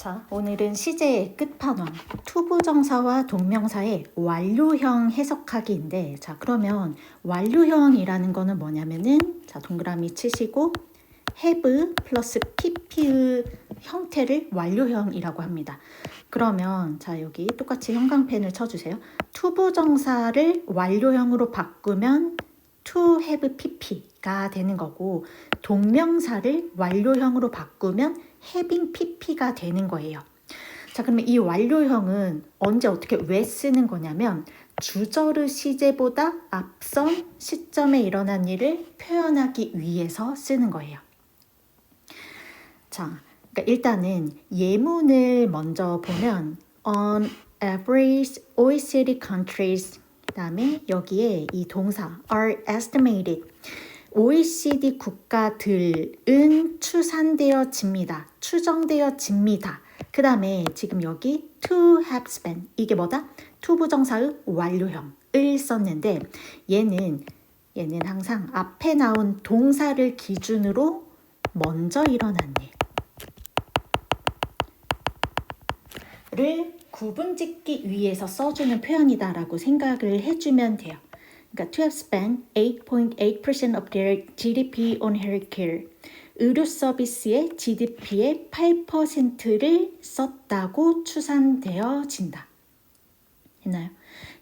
자, 오늘은 시제의 끝판왕, 투부정사와 동명사의 완료형 해석하기인데, 자, 그러면 완료형이라는 거는 뭐냐면은, 자, 동그라미 치시고 have 플러스 pp의 형태를 완료형이라고 합니다. 그러면 자, 여기 똑같이 형광펜을 쳐주세요. 투부정사를 완료형으로 바꾸면 to have pp가 되는 거고, 동명사를 완료형으로 바꾸면 having pp가 되는 거예요. 자, 그러면 이 완료형은 언제 어떻게 왜 쓰는 거냐면 주저의 시제보다 앞선 시점에 일어난 일을 표현하기 위해서 쓰는 거예요. 자, 그러니까 일단은 예문을 먼저 보면 on average OECD countries, 그 다음에 여기에 이 동사 are estimated, OECD 국가들은 추산되어집니다. 추정되어집니다. 그 다음에 지금 여기 to have spent, 이게 뭐다? 투부정사의 완료형을 썼는데 얘는 항상 앞에 나온 동사를 기준으로 먼저 일어난 일을 구분짓기 위해서 써주는 표현이다라고 생각을 해주면 돼요. 그러니까 to have spent 8.8% of their GDP on healthcare. 의료 서비스의 GDP의 8%를 썼다고 추산되어진다. 했나요?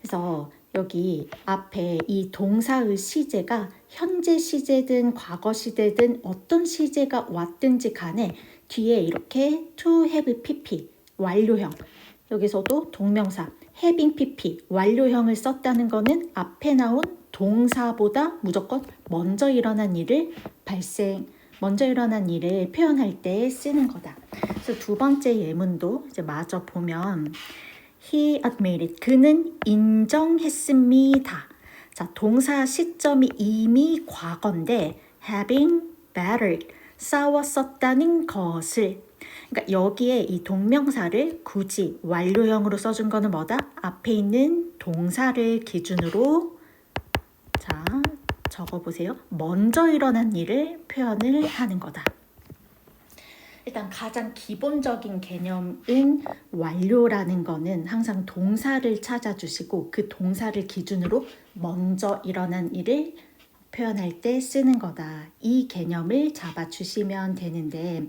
그래서 여기 앞에 이 동사의 시제가 현재 시제든 과거 시제든 어떤 시제가 왔든지 간에 뒤에 이렇게 to have pp 완료형, 여기서도 동명사 having pp 완료형을 썼다는 거는 앞에 나온 동사보다 무조건 먼저 일어난 일을 표현할 때 쓰는 거다. 그래서 두 번째 예문도 이제 마저 보면 he admitted, 그는 인정했습니다. 자, 동사 시점이 이미 과거인데 having battered, 싸웠었다는 것을, 그러니까 여기에 이 동명사를 굳이 완료형으로 써준 거는 뭐다? 앞에 있는 동사를 기준으로, 자, 적어보세요. 먼저 일어난 일을 표현을 하는 거다. 일단 가장 기본적인 개념은 완료라는 거는 항상 동사를 찾아주시고 그 동사를 기준으로 먼저 일어난 일을 표현할 때 쓰는 거다. 이 개념을 잡아주시면 되는데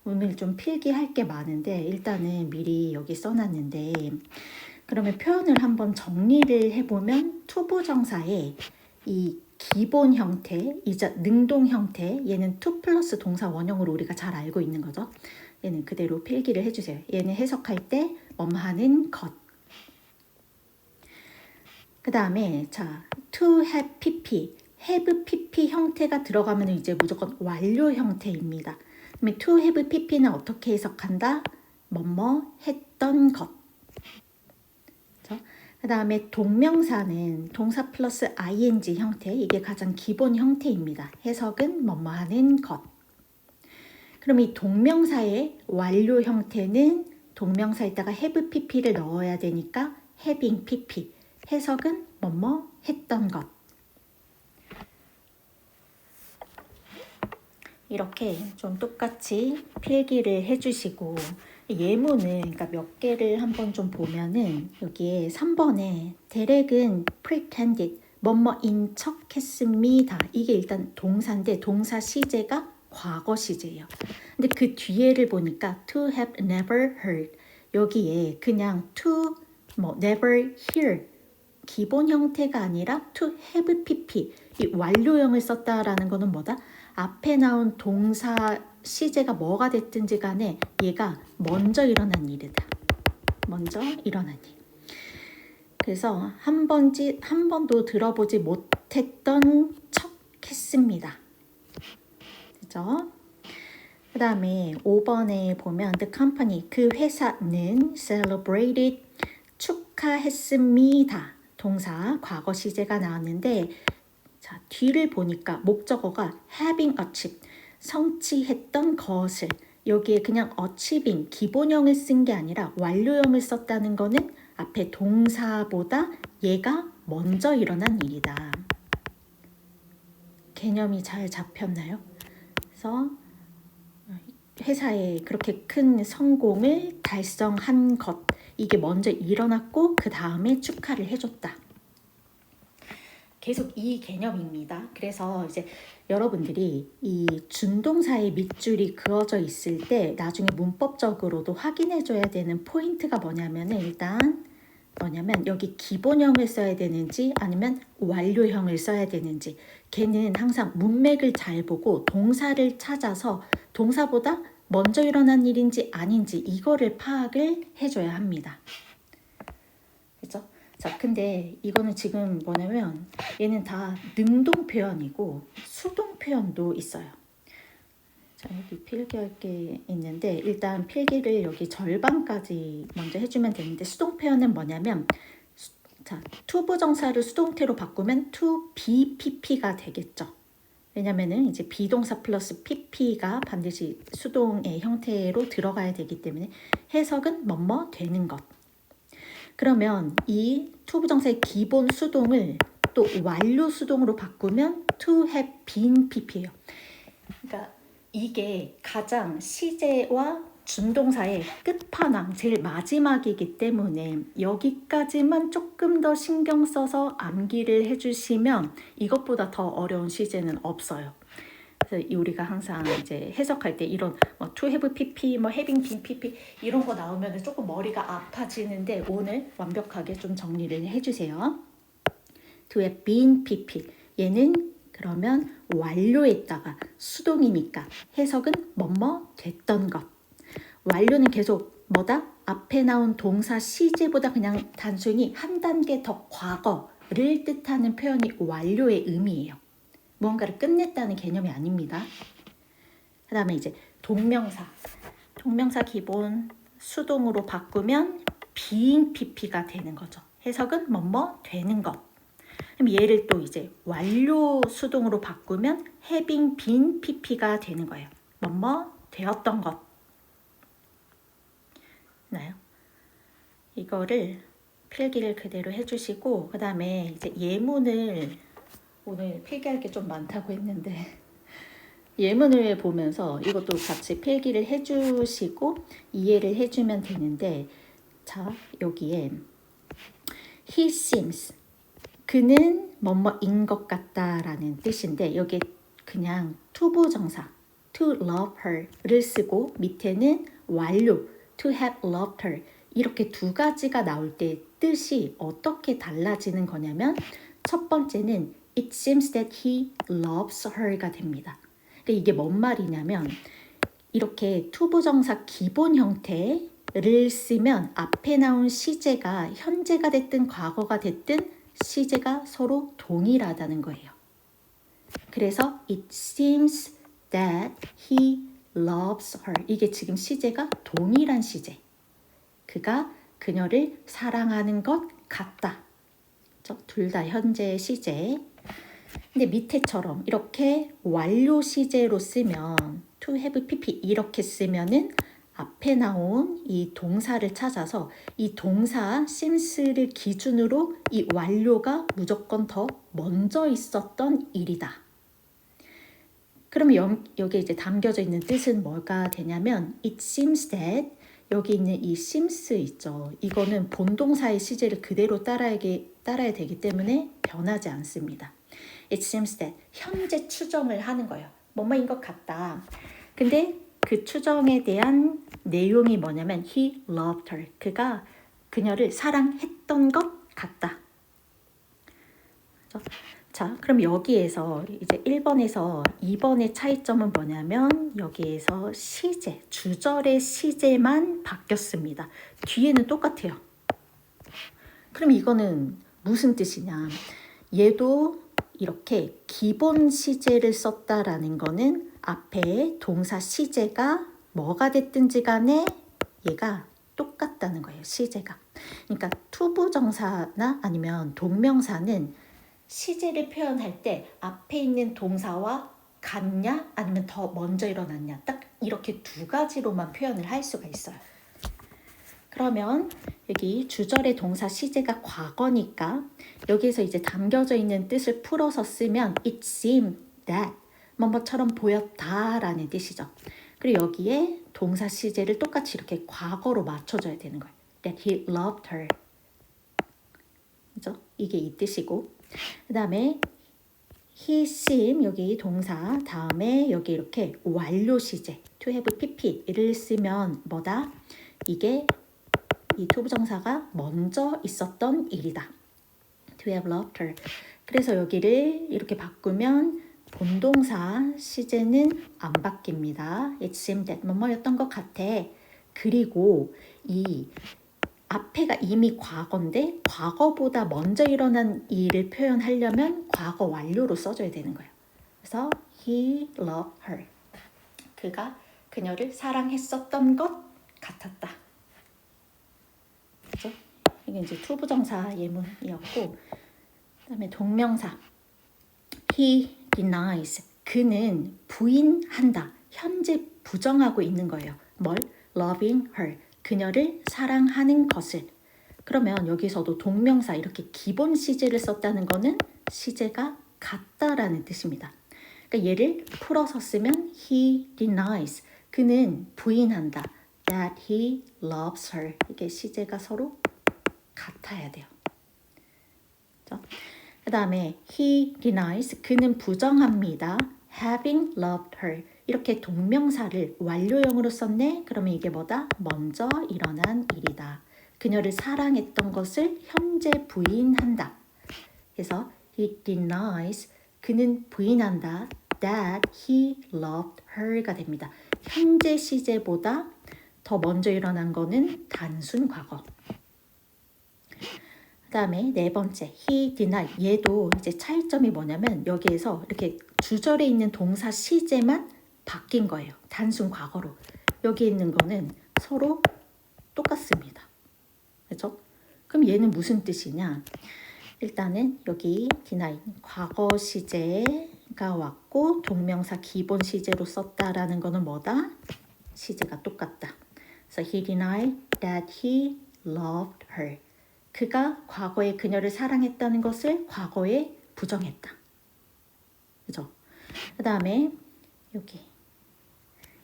오늘 좀 필기할 게 많은데 일단은 미리 여기 써놨는데, 그러면 표현을 한번 정리를 해보면 투부정사의 이 기본 형태, 이자 능동 형태, 얘는 to 플러스 동사 원형으로 우리가 잘 알고 있는 거죠. 얘는 그대로 필기를 해주세요. 얘는 해석할 때 하는 것. 그 다음에 자, to have pp, have pp 형태가 들어가면 이제 무조건 완료 형태입니다. 그러면 to have pp는 어떻게 해석한다? 뭐뭐 했던 것. 그 다음에 동명사는 동사 플러스 ing 형태, 이게 가장 기본 형태입니다. 해석은 뭐뭐 하는 것. 그럼 이 동명사의 완료 형태는 동명사에다가 have pp를 넣어야 되니까 having pp, 해석은 뭐뭐 했던 것. 이렇게 좀 똑같이 필기를 해주시고, 예문은 그러니까 몇 개를 한번 좀 보면은 여기에 3번에 대략은 pretended, 뭐뭐인 척 했습니다. 이게 일단 동사인데 동사 시제가 과거 시제예요. 근데 그 뒤에를 보니까 to have never heard, 여기에 그냥 to never hear 기본 형태가 아니라 to have pp 이 완료형을 썼다라는 거는 뭐다? 앞에 나온 동사 시제가 뭐가 됐든지 간에 얘가 먼저 일어난 일이다. 먼저 일어난 일. 그래서 한 번도 들어보지 못했던 척 했습니다. 그죠? 그 다음에 5번에 보면 the company, 그 회사는 celebrated, 축하했습니다. 동사 과거 시제가 나왔는데 자, 뒤를 보니까 목적어가 having achieved, 성취했던 것을, 여기에 그냥 achieving 기본형을 쓴 게 아니라 완료형을 썼다는 거는 앞에 동사보다 얘가 먼저 일어난 일이다. 개념이 잘 잡혔나요? 그래서 회사에 그렇게 큰 성공을 달성한 것, 이게 먼저 일어났고 그 다음에 축하를 해줬다. 계속 이 개념입니다. 그래서 이제 여러분들이 이 준동사의 밑줄이 그어져 있을 때 나중에 문법적으로도 확인해줘야 되는 포인트가 뭐냐면은 일단 여기 기본형을 써야 되는지 아니면 완료형을 써야 되는지, 걔는 항상 문맥을 잘 보고 동사를 찾아서 동사보다 먼저 일어난 일인지 아닌지 이거를 파악을 해줘야 합니다. 그렇죠? 자, 근데 이거는 지금 뭐냐면 얘는 다 능동 표현이고 수동 표현도 있어요. 자, 여기 필기할 게 있는데 일단 필기를 여기 절반까지 먼저 해주면 되는데, 수동 표현은 뭐냐면 자, 투부정사를 수동태로 바꾸면 to be pp가 되겠죠. 왜냐면은 이제 비동사 플러스 pp가 반드시 수동의 형태로 들어가야 되기 때문에 해석은 뭐뭐 되는 것. 그러면 이 투부정사의 기본 수동을 또 완료 수동으로 바꾸면 to have been pp예요. 그러니까 이게 가장 시제와 준동사의 끝판왕, 제일 마지막이기 때문에 여기까지만 조금 더 신경 써서 암기를 해주시면 이것보다 더 어려운 시제는 없어요. 그래서 우리가 항상 이제 해석할 때 이런 to have pp, having been pp 이런 거 나오면 조금 머리가 아파지는데 오늘 완벽하게 좀 정리를 해주세요. to have been pp, 얘는 그러면 완료했다가 수동이니까 해석은 뭐뭐 됐던 것. 완료는 계속 뭐다? 앞에 나온 동사 시제보다 그냥 단순히 한 단계 더 과거를 뜻하는 표현이 완료의 의미예요. 무언가를 끝냈다는 개념이 아닙니다. 그 다음에 이제 동명사. 동명사 기본 수동으로 바꾸면 being pp가 되는 거죠. 해석은 뭐뭐 되는 것. 그럼 얘를 또 이제 완료 수동으로 바꾸면 having been pp가 되는 거예요. 뭐뭐 되었던 것. 나요? 이거를 필기를 그대로 해주시고 그 다음에 이제 예문을 오늘 필기할 게 좀 많다고 했는데 예문을 보면서 이것도 같이 필기를 해주시고 이해를 해주면 되는데, 자, 여기에 he seems, 그는 뭐뭐인 것 같다라는 뜻인데 여기 그냥 투부정사 to love her를 쓰고 밑에는 완료 to have loved her, 이렇게 두 가지가 나올 때 뜻이 어떻게 달라지는 거냐면 첫 번째는 it seems that he loves her가 됩니다. 그러니까 이게 뭔 말이냐면 이렇게 투부정사 기본 형태를 쓰면 앞에 나온 시제가 현재가 됐든 과거가 됐든 시제가 서로 동일하다는 거예요. 그래서 it seems that he loves her, 이게 지금 시제가 동일한 시제. 그가 그녀를 사랑하는 것 같다. 둘 다 현재 시제. 근데 밑에처럼 이렇게 완료 시제로 쓰면 to have pp 이렇게 쓰면은 앞에 나온 이 동사를 찾아서 이 동사 seems를 기준으로 이 완료가 무조건 더 먼저 있었던 일이다. 그러면 여기에 이제 담겨져 있는 뜻은 뭐가 되냐면 it seems that, 여기 있는 이 seems 있죠. 이거는 본동사의 시제를 그대로 따라야 되기 때문에 변하지 않습니다. It seems that, 현재 추정을 하는 거예요. 뭐뭐인 것 같다. 근데 그 추정에 대한 내용이 뭐냐면 he loved her, 그가 그녀를 사랑했던 것 같다. 자, 그럼 여기에서 이제 1번에서 2번의 차이점은 뭐냐면 여기에서 시제, 주절의 시제만 바뀌었습니다. 뒤에는 똑같아요. 그럼 이거는 무슨 뜻이냐? 얘도 이렇게 기본 시제를 썼다라는 거는 앞에 동사 시제가 뭐가 됐든지 간에 얘가 똑같다는 거예요. 시제가. 그러니까 투부정사나 아니면 동명사는 시제를 표현할 때 앞에 있는 동사와 같냐 아니면 더 먼저 일어났냐, 딱 이렇게 두 가지로만 표현을 할 수가 있어요. 그러면 여기 주절의 동사 시제가 과거니까 여기에서 이제 담겨져 있는 뜻을 풀어서 쓰면 it seemed that, 뭐뭐처럼 보였다라는 뜻이죠. 그리고 여기에 동사 시제를 똑같이 이렇게 과거로 맞춰줘야 되는 거예요. That he loved her. 그죠? 이게 이 뜻이고, 그 다음에 he seem 여기 동사 다음에 여기 이렇게 완료 시제 to have pp를 쓰면 뭐다? 이게 이 투부정사가 먼저 있었던 일이다. To have loved her. 그래서 여기를 이렇게 바꾸면 본동사 시제는 안 바뀝니다. It seemed that 뭐뭐였던 것 같아. 그리고 이 앞에가 이미 과거인데 과거보다 먼저 일어난 일을 표현하려면 과거 완료로 써줘야 되는 거예요. 그래서 he loved her. 그가 그녀를 사랑했었던 것 같았다. 그죠? 이게 이제 투부정사 예문이었고, 그다음에 동명사 he denies. 그는 부인한다. 현재 부정하고 있는 거예요. 뭘? loving her. 그녀를 사랑하는 것을. 그러면 여기서도 동명사 이렇게 기본 시제를 썼다는 거는 시제가 같다라는 뜻입니다. 그러니까 얘를 풀어서 쓰면 he denies. 그는 부인한다. that he loves her. 이게 시제가 서로 같아야 돼요. 그 다음에 he denies. 그는 부정합니다. having loved her. 이렇게 동명사를 완료형으로 썼네. 그러면 이게 뭐다? 먼저 일어난 일이다. 그녀를 사랑했던 것을 현재 부인한다. 그래서 he denies. 그는 부인한다. that he loved her가 됩니다. 현재 시제보다 더 먼저 일어난 거는 단순 과거. 그 다음에 네 번째 he denied. 얘도 이제 차이점이 뭐냐면 여기에서 이렇게 주절에 있는 동사 시제만 바뀐 거예요. 단순 과거로. 여기 있는 거는 서로 똑같습니다. 그렇죠? 그럼 얘는 무슨 뜻이냐? 일단은 여기 deny 과거 시제가 왔고 동명사 기본 시제로 썼다라는 거는 뭐다? 시제가 똑같다. 그래서 he denied that he loved her. 그가 과거에 그녀를 사랑했다는 것을 과거에 부정했다. 그죠? 그 다음에 여기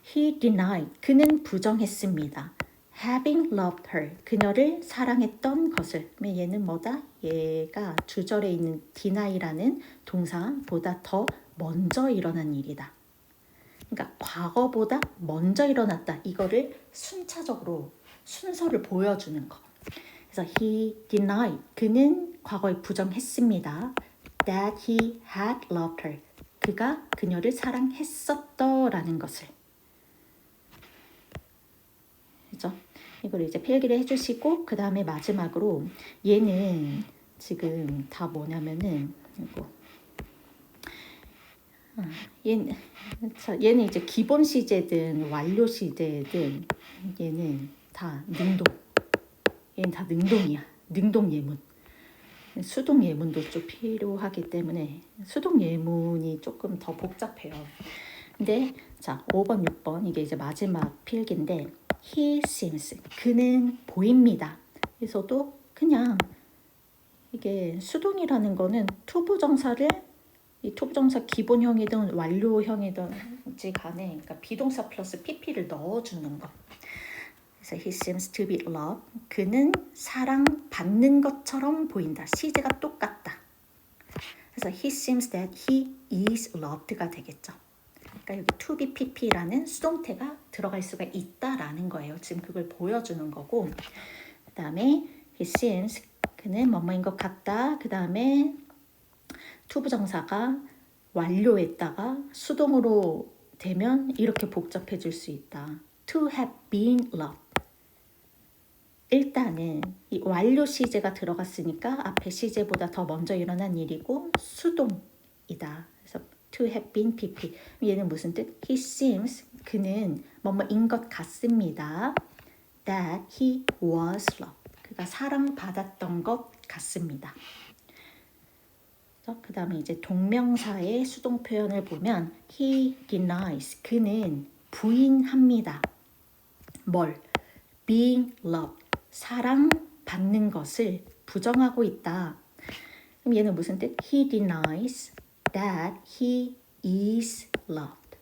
he denied. 그는 부정했습니다. having loved her. 그녀를 사랑했던 것을. 얘는 뭐다? 얘가 주절에 있는 deny라는 동사보다 더 먼저 일어난 일이다. 그러니까 과거보다 먼저 일어났다. 이거를 순차적으로 순서를 보여주는 거. 그래서 he denied. 그는 과거에 부정했습니다. that he had loved her. 그가 그녀를 사랑했었더라는 것을. 그죠? 이걸 이제 필기를 해주시고 그 다음에 마지막으로 얘는 지금 다 뭐냐면은 이거 얘는 이제 기본 시제든 완료 시제든 얘는 다 능동. 얘는 다 능동이야. 능동 예문. 수동 예문도 좀 필요하기 때문에 수동 예문이 조금 더 복잡해요. 근데 자 5번, 6번 이게 이제 마지막 필기인데 he seems. 그는 보입니다. 그래서도 그냥 이게 수동이라는 거는 투부정사를 이 투부정사 기본형이든 완료형이든지 간에 그러니까 비동사 플러스 pp를 넣어주는 거. 그래서 he seems to be loved. 그는 사랑받는 것처럼 보인다. 시제가 똑같다. 그래서 he seems that he is loved가 되겠죠. 그러니까 여기 to be pp라는 수동태가 들어갈 수가 있다라는 거예요. 지금 그걸 보여주는 거고 그 다음에 he seems 그는 뭐뭐인 것 같다. 그 다음에 투부정사가 완료했다가 수동으로 되면 이렇게 복잡해질 수 있다. To have been loved. 일단은 이 완료 시제가 들어갔으니까 앞에 시제보다 더 먼저 일어난 일이고 수동이다. 그래서 to have been pp. 얘는 무슨 뜻? He seems 그는 뭐뭐인 것 같습니다. That he was loved. 그가 사랑받았던 것 같습니다. 그 다음에 이제 동명사의 수동 표현을 보면 he denies. 그는 부인합니다. 뭘? being loved. 사랑받는 것을 부정하고 있다. 그럼 얘는 무슨 뜻? He denies that he is loved.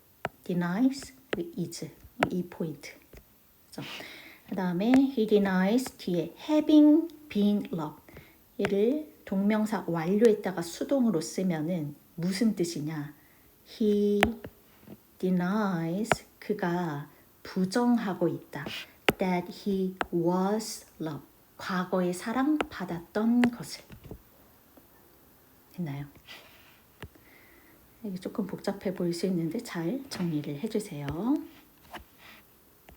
denies is. 이 포인트. 그 다음에 he denies 뒤에 having been loved. 얘를 동명사 완료했다가 수동으로 쓰면은 무슨 뜻이냐? He denies 그가 부정하고 있다. That he was loved. 과거에 사랑받았던 것을. 됐나요? 이게 조금 복잡해 보일 수 있는데 잘 정리를 해주세요.